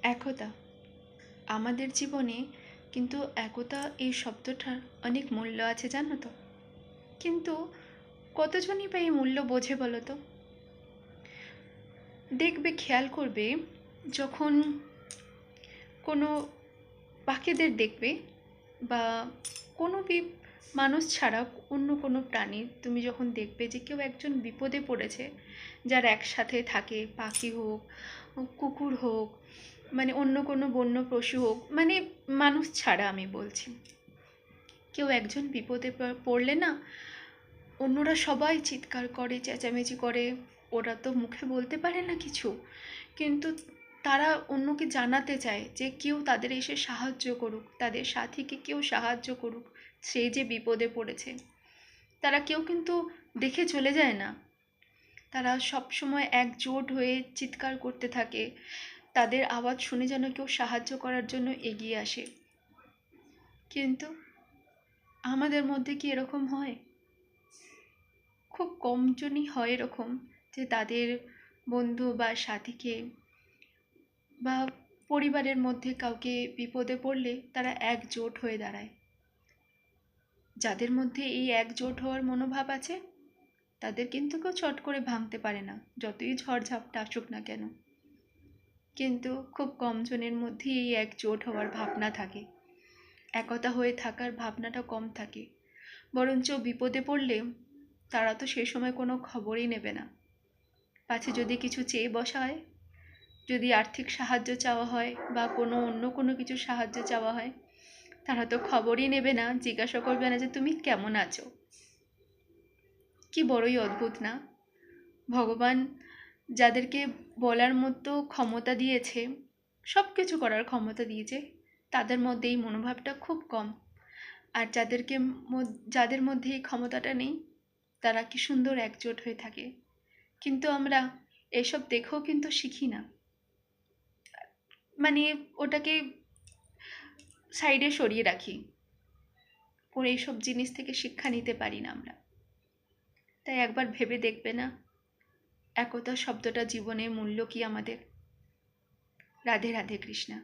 একতা আমাদের জীবনে কিন্তু একতা এই শব্দটার অনেক মূল্য আছে জানো তো। কিন্তু কতজনই বা এই মূল্য বোঝে বলো তো। দেখবে, খেয়াল করবে, যখন কোনো পাখিদের দেখবে বা কোনো মানুষ ছাড়া অন্য কোনো প্রাণী তুমি যখন দেখবে যে কেউ একজন বিপদে পড়েছে, যারা একসাথে থাকে, পাখি হোক, কুকুর হোক, মানে অন্য কোনো বন্য পশু হোক, মানে মানুষ ছাড়া আমি বলছি, কেউ একজন বিপদে পড়লে না অন্যরা সবাই চিৎকার করে, চেঁচামেচি করে। ওরা তো মুখে বলতে পারে না কিছু, কিন্তু তারা অন্যকে জানাতে চায় যে কেউ তাদের এসে সাহায্য করুক, তাদের সাথীকে কেউ সাহায্য করুক, সে যে বিপদে পড়েছে। তারা কেউ কিন্তু দেখে চলে যায় না, তারা সব সময় একজোট হয়ে চিৎকার করতে থাকে, তাদের আওয়াজ শুনে যেন কেউ সাহায্য করার জন্য এগিয়ে আসে। কিন্তু আমাদের মধ্যে কি এরকম হয়? খুব কমজনই হয় এরকম, যে তাদের বন্ধু বা সাথীকে বা পরিবারের মধ্যে কাউকে বিপদে পড়লে তারা একজোট হয়ে দাঁড়ায়। যাদের মধ্যে এই একজোট হওয়ার মনোভাব আছে, তাদের কিন্তু কেউ চট করে ভাঙতে পারে না, যতই ঝড়ঝাপটা আসুক না কেন। কিন্তু খুব কম জনের মধ্যে এই একজোট হওয়ার ভাবনা থাকে, একতা হয়ে থাকার ভাবনাটা কম থাকে। বরঞ্চ বিপদে পড়লে তারা তো সে সময় কোনো খবরই নেবে না। পাছে যদি কিছু চেয়ে বসা হয়, যদি আর্থিক সাহায্য চাওয়া হয় বা কোনো অন্য কোনো কিছু সাহায্য চাওয়া হয়, তারা তো খবরই নেবে না, জিজ্ঞাসা করবে না যে তুমি কেমন আছো। কি বড়ই অদ্ভুত না! ভগবান যাদেরকে বলার মতো ক্ষমতা দিয়েছে, সব কিছু করার ক্ষমতা দিয়েছে, তাদের মধ্যে এই মনোভাবটা খুব কম। আর যাদের মধ্যে এই ক্ষমতাটা নেই, তারা কি সুন্দর একজোট হয়ে থাকে। কিন্তু আমরা এসব দেখেও কিন্তু শিখি না, মানে ওটাকে সাইডে সরিয়ে রাখি, কোনো এইসব জিনিস থেকে শিক্ষা নিতে পারি না আমরা। তাই একবার ভেবে দেখবে না, একতা শব্দটা জীবনে মূল্য কি আমাদের। রাধে রাধে কৃষ্ণা।